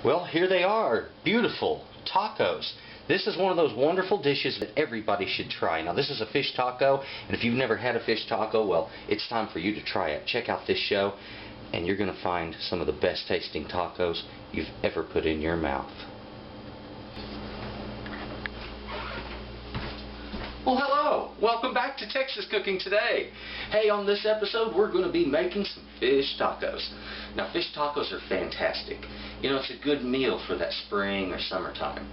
Well, here they are, beautiful tacos. This is one of those wonderful dishes that everybody should try. Now, this is a fish taco, and if you've never had a fish taco, well, it's time for you to try it. Check out this show, and you're going to find some of the best tasting tacos you've ever put in your mouth. Well, hello! Welcome back to Texas Cooking Today. Hey, on this episode, we're going to be making some fish tacos. Now, fish tacos are fantastic. You know, it's a good meal for that spring or summertime.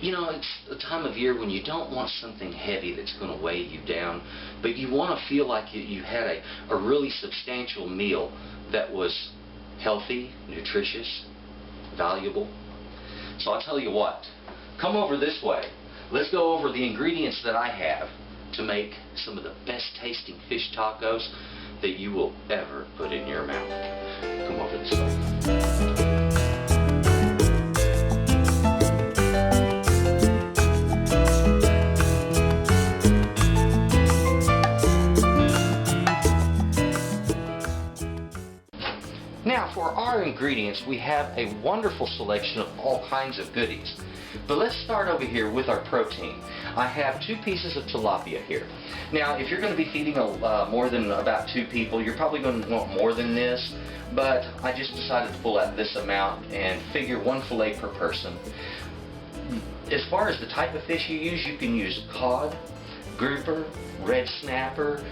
You know, it's the time of year when you don't want something heavy that's going to weigh you down, but you want to feel like you had a really substantial meal that was healthy, nutritious, valuable. So I'll tell you what, come over this way. Let's go over the ingredients that I have to make some of the best tasting fish tacos that you will ever put in your mouth. Come over this way. Now, for our ingredients, we have a wonderful selection of all kinds of goodies. But let's start over here with our protein. I have 2 pieces of tilapia here. Now, if you're going to be feeding more than about 2 people, you're probably going to want more than this, but I just decided to pull out this amount and figure 1 fillet per person. As far as the type of fish you use, you can use cod, grouper, red snapper,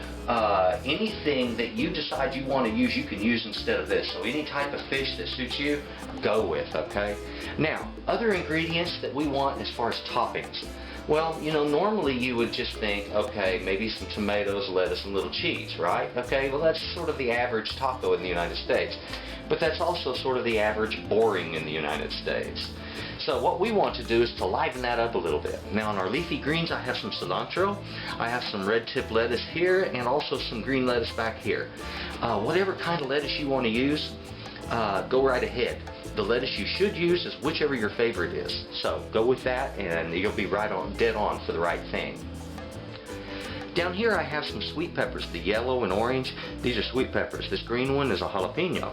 anything that you decide you want to use, you can use instead of this. So any type of fish that suits you, go with, okay? Now, other ingredients that we want as far as toppings. Well, you know, normally you would just think, okay, maybe some tomatoes, lettuce, and little cheese, right? Okay, well, that's sort of the average taco in the United States. But that's also sort of the average boring in the United States. So what we want to do is to liven that up a little bit. Now, in our leafy greens, I have some cilantro, I have some red tip lettuce here, and also some green lettuce back here. Whatever kind of lettuce you want to use, go right ahead. The lettuce you should use is whichever your favorite is. So go with that, and you'll be right on, dead on for the right thing. Down here I have some sweet peppers, the yellow and orange. These are sweet peppers. This green one is a jalapeno.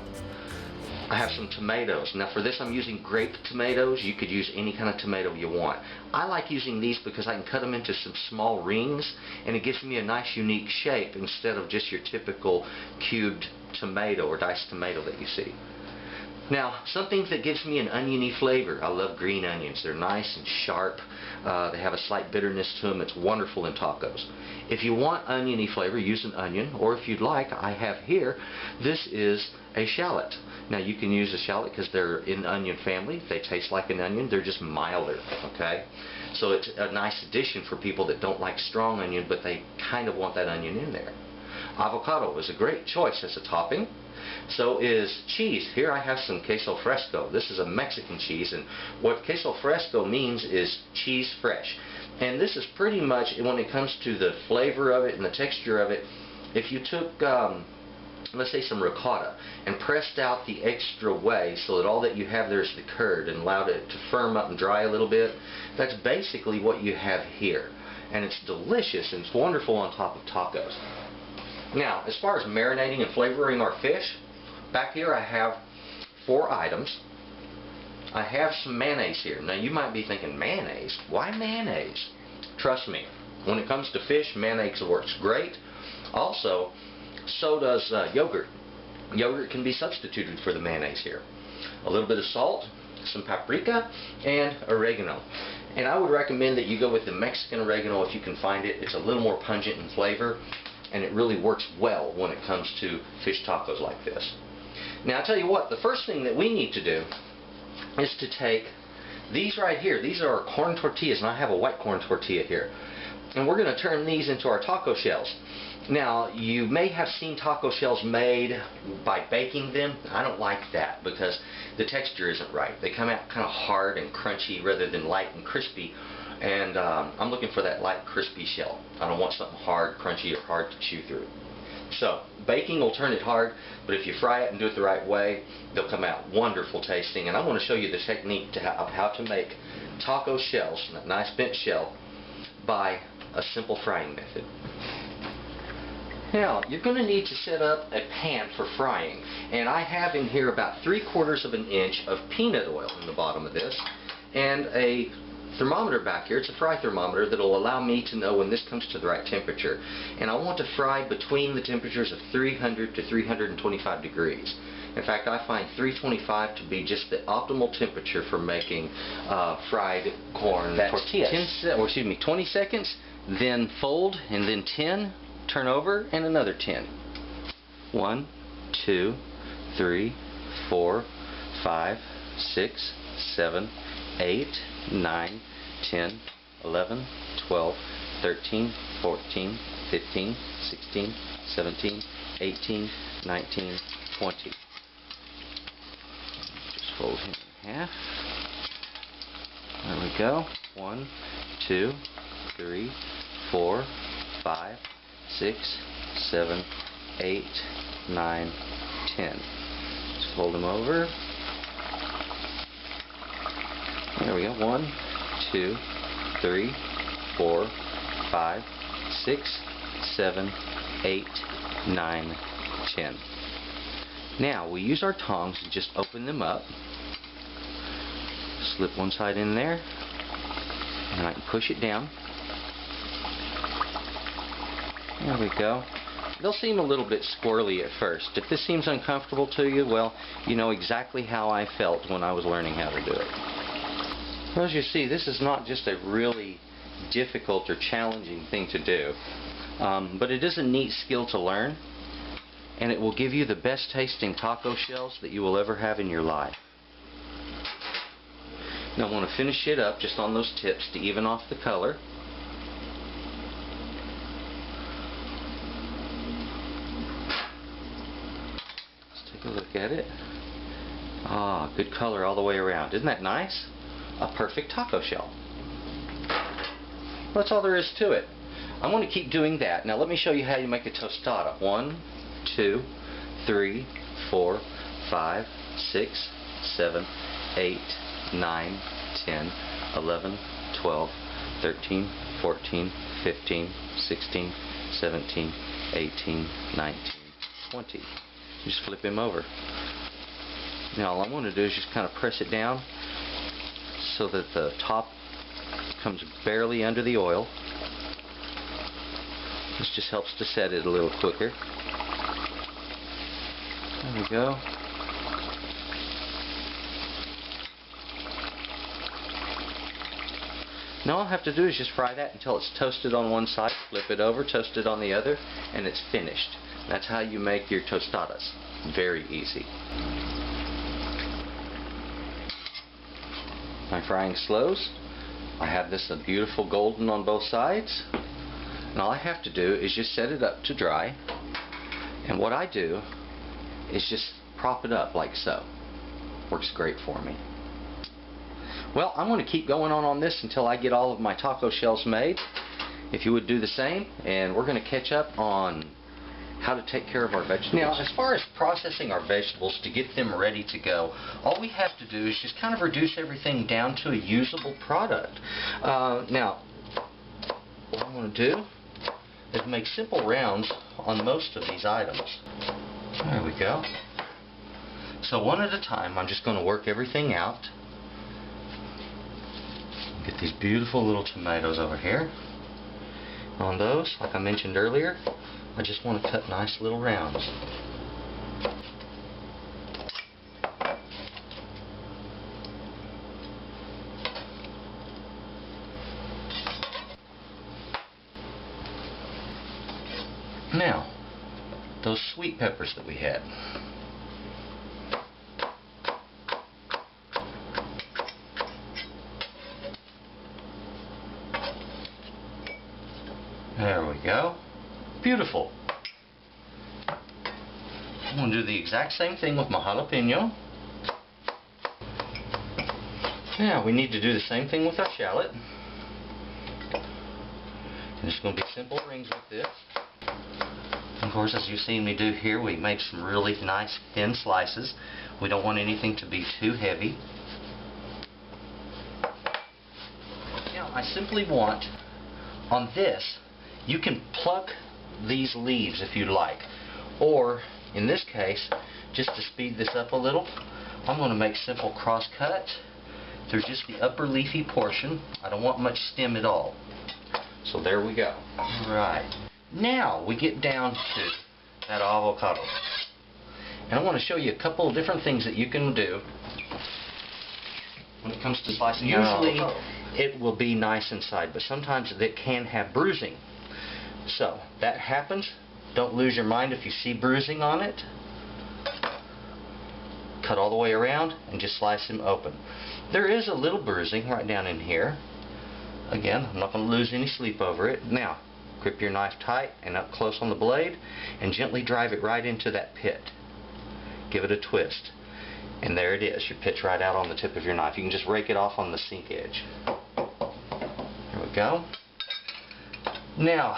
I have some tomatoes. Now, for this I'm using grape tomatoes. You could use any kind of tomato you want. I like using these because I can cut them into some small rings, and it gives me a nice unique shape instead of just your typical cubed tomato or diced tomato that you see. Now, something that gives me an oniony flavor. I love green onions. They're nice and sharp. They have a slight bitterness to them. It's wonderful in tacos. If you want oniony flavor, use an onion, or if you'd like, I have here, this is a shallot. Now, you can use a shallot because they're in the onion family. They taste like an onion. They're just milder, okay? So it's a nice addition for people that don't like strong onion, but they kind of want that onion in there. Avocado is a great choice as a topping. So is cheese. Here I have some queso fresco. This is a Mexican cheese, and what queso fresco means is cheese fresh. And this is pretty much, when it comes to the flavor of it and the texture of it, if you took, let's say, some ricotta and pressed out the extra whey so that all that you have there is the curd and allowed it to firm up and dry a little bit, that's basically what you have here. And it's delicious, and it's wonderful on top of tacos. Now, as far as marinating and flavoring our fish, back here I have 4 items. I have some mayonnaise here. Now, you might be thinking, mayonnaise? Why mayonnaise? Trust me, when it comes to fish, mayonnaise works great. Also, so does yogurt. Yogurt can be substituted for the mayonnaise here. A little bit of salt, some paprika, and oregano. And I would recommend that you go with the Mexican oregano if you can find it. It's a little more pungent in flavor, and it really works well when it comes to fish tacos like this. Now, I'll tell you what, the first thing that we need to do is to take these right here. These are our corn tortillas, and I have a white corn tortilla here. And we're going to turn these into our taco shells. Now, you may have seen taco shells made by baking them. I don't like that because the texture isn't right. They come out kind of hard and crunchy rather than light and crispy. And I'm looking for that light, crispy shell. I don't want something hard, crunchy, or hard to chew through. So, baking will turn it hard, but if you fry it and do it the right way, they'll come out wonderful tasting. And I want to show you the technique of how to make taco shells, a nice bent shell, by a simple frying method. Now, you're going to need to set up a pan for frying, and I have in here about 3/4 of an inch of peanut oil in the bottom of this, and a thermometer back here. It's a fry thermometer that will allow me to know when this comes to the right temperature. And I want to fry between the temperatures of 300 to 325 degrees. In fact, I find 325 to be just the optimal temperature for making fried corn tortillas. 20 seconds, then fold, and then 10, turn over, and another 10. 1, 2, 3, 4, 5, 6, 7, 8, 9, 10, 11, 12, 13, 14, 15, 16, 17, 18, 19, 20. Just fold him in half. There we go. 1, 2, 3, 4, 5, 6, 7, 8, 9, 10. Just fold them over. There we go. 1, 2, 3, 4, 5, 6, 7, 8, 9, 10. Now we use our tongs and just open them up. Slip one side in there, and I can push it down. There we go. They'll seem a little bit squirrely at first. If this seems uncomfortable to you, well, you know exactly how I felt when I was learning how to do it. Well, as you see, this is not just a really difficult or challenging thing to do, but it is a neat skill to learn, and it will give you the best tasting taco shells that you will ever have in your life. Now I want to finish it up just on those tips to even off the color. Let's take a look at it. Ah, good color all the way around. Isn't that nice? A perfect taco shell. That's all there is to it. I'm going to keep doing that. Now let me show you how you make a tostada. 1, 2, 3, 4, 5, 6, 7, 8, 9, 10, 11, 12, 13, 14, 15, 16, 17, 18, 19, 20. Just flip him over. Now all I want to do is just kind of press it down so that the top comes barely under the oil. This just helps to set it a little quicker. There we go. Now all I have to do is just fry that until it's toasted on one side, flip it over, toast it on the other, and it's finished. That's how you make your tostadas. Very easy. My frying slows. I have this a beautiful golden on both sides. And all I have to do is just set it up to dry. And what I do is just prop it up like so. Works great for me. Well, I'm going to keep going on this until I get all of my taco shells made. If you would do the same, and we're going to catch up on how to take care of our vegetables. Now, as far as processing our vegetables to get them ready to go, all we have to do is just kind of reduce everything down to a usable product. Now, what I'm going to do is make simple rounds on most of these items. There we go. So one at a time, I'm just going to work everything out. Get these beautiful little tomatoes over here. On those, like I mentioned earlier, I just want to cut nice little rounds. Now, those sweet peppers that we had. There we go. Beautiful. I'm going to do the exact same thing with my jalapeno. Now we need to do the same thing with our shallot. And it's going to be simple rings with this. Of course, as you've seen me do here, we made some really nice thin slices. We don't want anything to be too heavy. Now I simply want, on this, you can pluck these leaves if you like. Or, in this case, just to speed this up a little, I'm going to make simple cross cuts through just the upper leafy portion. I don't want much stem at all. So there we go. Alright. Now we get down to that avocado. And I want to show you a couple of different things that you can do when it comes to slicing. Usually it will be nice inside, but sometimes it can have bruising. So that happens. Don't lose your mind if you see bruising on it. Cut all the way around and just slice them open. There is a little bruising right down in here. Again, I'm not going to lose any sleep over it. Now, grip your knife tight and up close on the blade and gently drive it right into that pit. Give it a twist. And there it is. Your pit's right out on the tip of your knife. You can just rake it off on the sink edge. There we go. Now,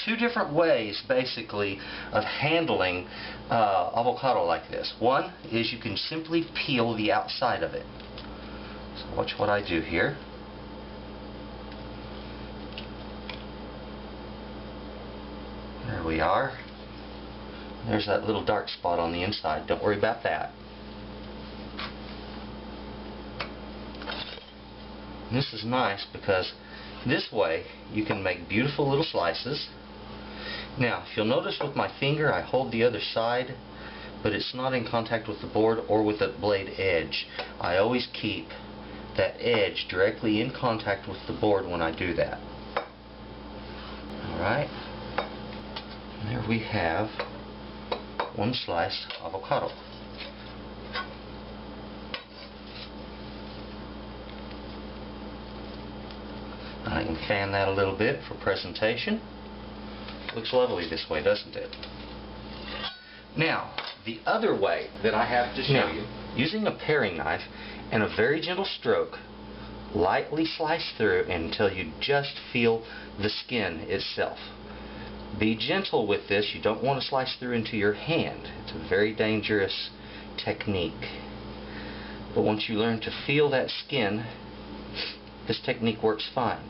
two different ways basically of handling avocado like this. One is you can simply peel the outside of it. So watch what I do here. There we are. There's that little dark spot on the inside. Don't worry about that. And this is nice because this way you can make beautiful little slices. Now, if you'll notice with my finger, I hold the other side, but it's not in contact with the board or with the blade edge. I always keep that edge directly in contact with the board when I do that. Alright. And there we have one slice of avocado. I can fan that a little bit for presentation. Looks lovely this way, doesn't it? Now, the other way that I have to show you, using a paring knife and a very gentle stroke, lightly slice through until you just feel the skin itself. Be gentle with this. You don't want to slice through into your hand. It's a very dangerous technique. But once you learn to feel that skin, this technique works fine.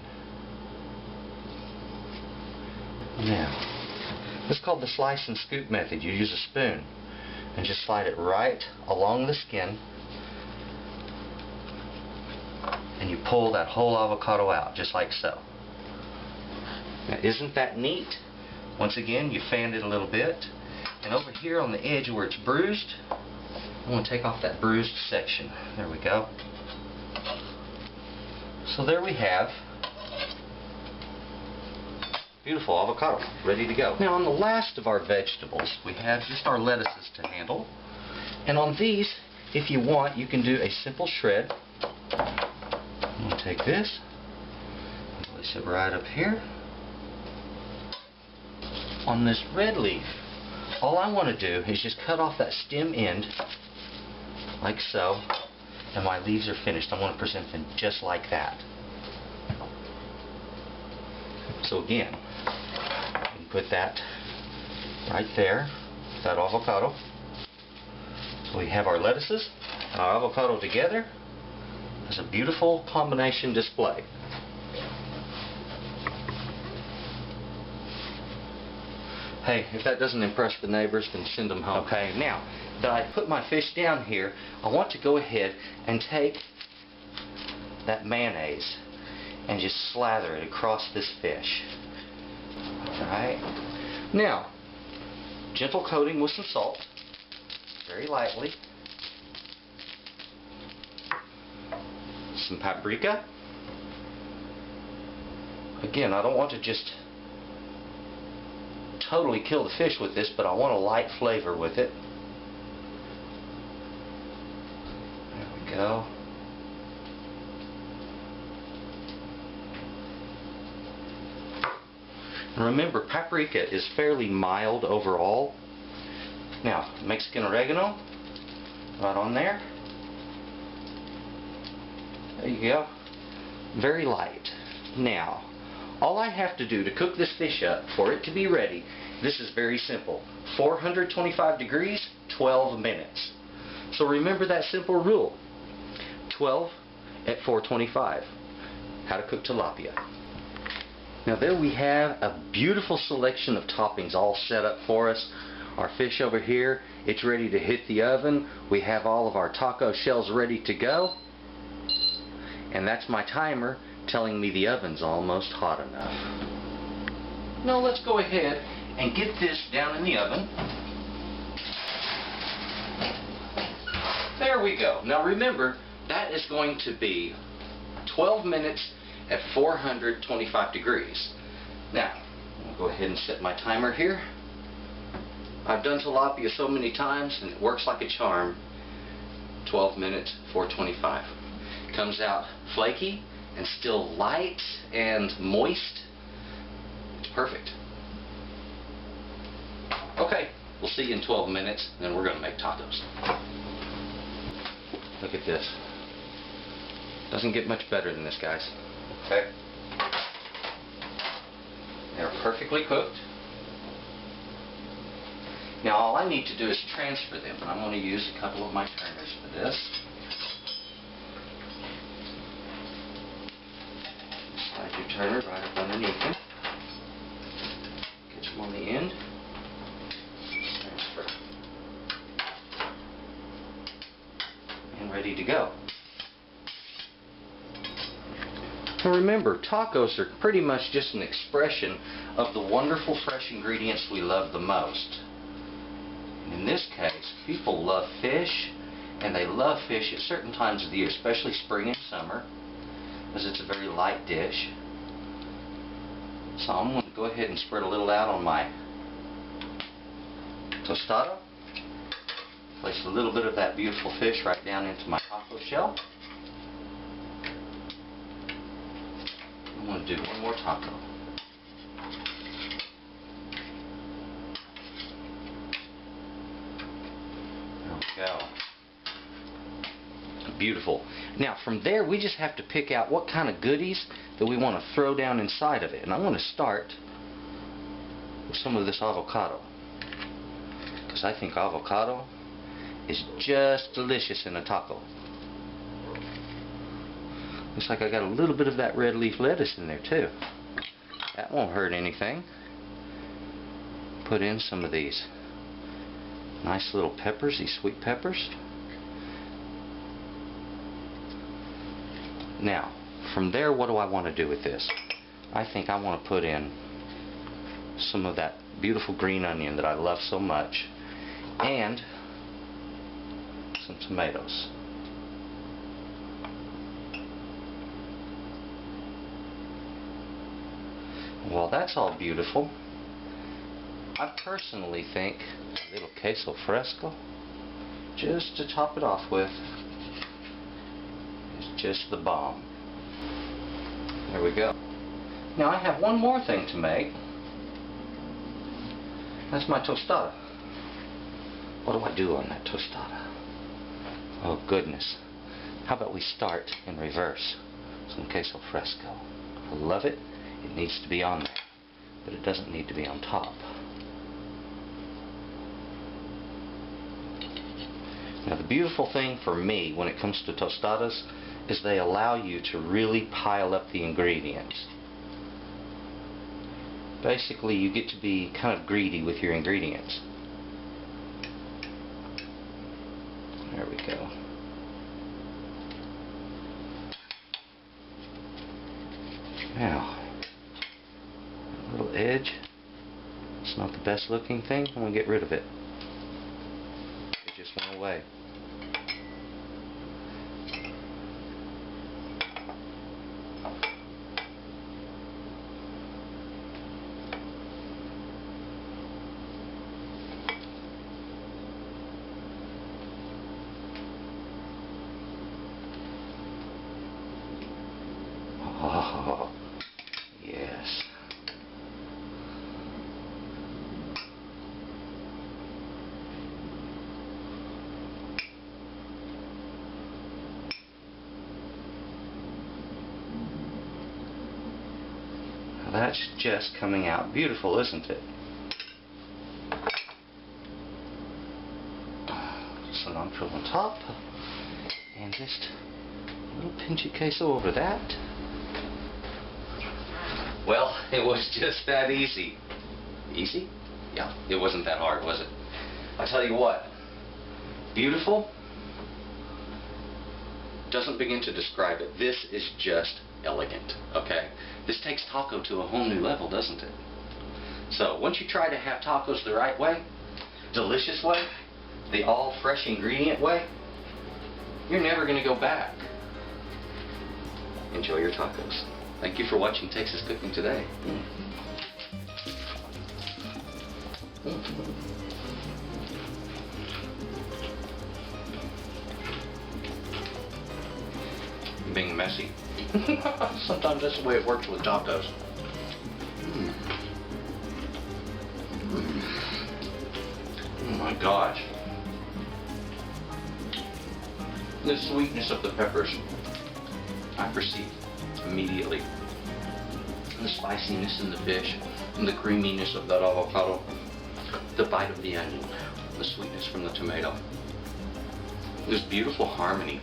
Now, this is called the slice and scoop method. You use a spoon and just slide it right along the skin, and you pull that whole avocado out just like so. Now, isn't that neat? Once again, you fanned it a little bit, and over here on the edge where it's bruised, I want to take off that bruised section. There we go. So there we have beautiful avocado, ready to go. Now on the last of our vegetables, we have just our lettuces to handle. And on these, if you want, you can do a simple shred. I'm going to take this, place it right up here. On this red leaf, all I want to do is just cut off that stem end, like so, and my leaves are finished. I want to present them just like that. So again, you can put that right there, that avocado. So we have our lettuces and our avocado together. It's a beautiful combination display. Hey, if that doesn't impress the neighbors, then send them home. Okay, now that I put my fish down here, I want to go ahead and take that mayonnaise and just slather it across this fish. Alright. Now, gentle coating with some salt, very lightly. Some paprika. Again, I don't want to just totally kill the fish with this, but I want a light flavor with it. There we go. And remember, paprika is fairly mild overall. Now, Mexican oregano, right on there. There you go. Very light. Now, all I have to do to cook this fish up for it to be ready, this is very simple. 425 degrees, 12 minutes. So remember that simple rule. 12 at 425. How to cook tilapia. Now there we have a beautiful selection of toppings all set up for us. Our fish over here, it's ready to hit the oven. We have all of our taco shells ready to go. And that's my timer telling me the oven's almost hot enough. Now let's go ahead and get this down in the oven. There we go. Now remember, that is going to be 12 minutes at 425 degrees. Now, I'll go ahead and set my timer here. I've done tilapia so many times and it works like a charm. 12 minutes, 425. Comes out flaky and still light and moist. It's perfect. Okay, we'll see you in 12 minutes and then we're going to make tacos. Look at this. Doesn't get much better than this, guys. Okay. They're perfectly cooked. Now all I need to do is transfer them, and I'm going to use a couple of my turners for this. Slide your turner right up underneath them. Get them on the end. Transfer. And ready to go. Now remember, tacos are pretty much just an expression of the wonderful fresh ingredients we love the most. In this case, people love fish, and they love fish at certain times of the year, especially spring and summer, because it's a very light dish. So I'm going to go ahead and spread a little out on my tostada. Place a little bit of that beautiful fish right down into my taco shell. I'm going to do one more taco. There we go. Beautiful. Now from there we just have to pick out what kind of goodies that we want to throw down inside of it. And I'm going to start with some of this avocado, because I think avocado is just delicious in a taco. Looks like I got a little bit of that red leaf lettuce in there too. That won't hurt anything. Put in some of these nice little peppers, these sweet peppers. Now, from there, what do I want to do with this? I think I want to put in some of that beautiful green onion that I love so much, and some tomatoes. While that's all beautiful, I personally think a little queso fresco, just to top it off with, is just the bomb. There we go. Now I have one more thing to make. That's my tostada. What do I do on that tostada? Oh goodness. How about we start in reverse? Some queso fresco. I love it. It needs to be on there, but it doesn't need to be on top. Now the beautiful thing for me when it comes to tostadas is they allow you to really pile up the ingredients. Basically you get to be kind of greedy with your ingredients. There we go. Now, a little edge. It's not the best looking thing. I'm going to get rid of it. It just went away. Oh, yes. Now that's just coming out beautiful, isn't it? Cilantro on top, and just a little pinch of queso over that. Well, it was just that easy. Easy? Yeah, it wasn't that hard, was it? I tell you what, beautiful doesn't begin to describe it. This is just elegant, okay? This takes taco to a whole new level, doesn't it? So once you try to have tacos the right way, delicious way, the all fresh ingredient way, you're never going to go back. Enjoy your tacos. Thank you for watching Texas Cooking Today. Being messy. Sometimes that's the way it works with tacos. Oh my gosh. The sweetness of the peppers, I perceive immediately. And the spiciness in the fish, and the creaminess of that avocado, the bite of the onion, the sweetness from the tomato. This beautiful harmony,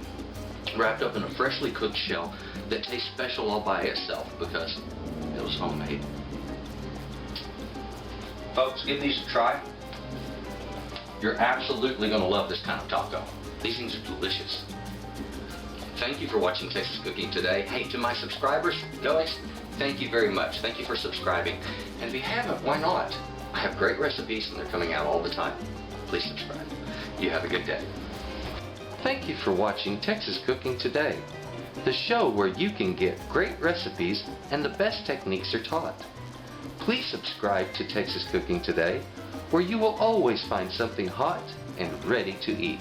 wrapped up in a freshly cooked shell that tastes special all by itself because it was homemade. Folks, give these a try. You're absolutely going to love this kind of taco. These things are delicious. Thank you for watching Texas Cooking Today. Hey, to my subscribers, guys, thank you very much. Thank you for subscribing. And if you haven't, why not? I have great recipes and they're coming out all the time. Please subscribe. You have a good day. Thank you for watching Texas Cooking Today, the show where you can get great recipes and the best techniques are taught. Please subscribe to Texas Cooking Today, where you will always find something hot and ready to eat.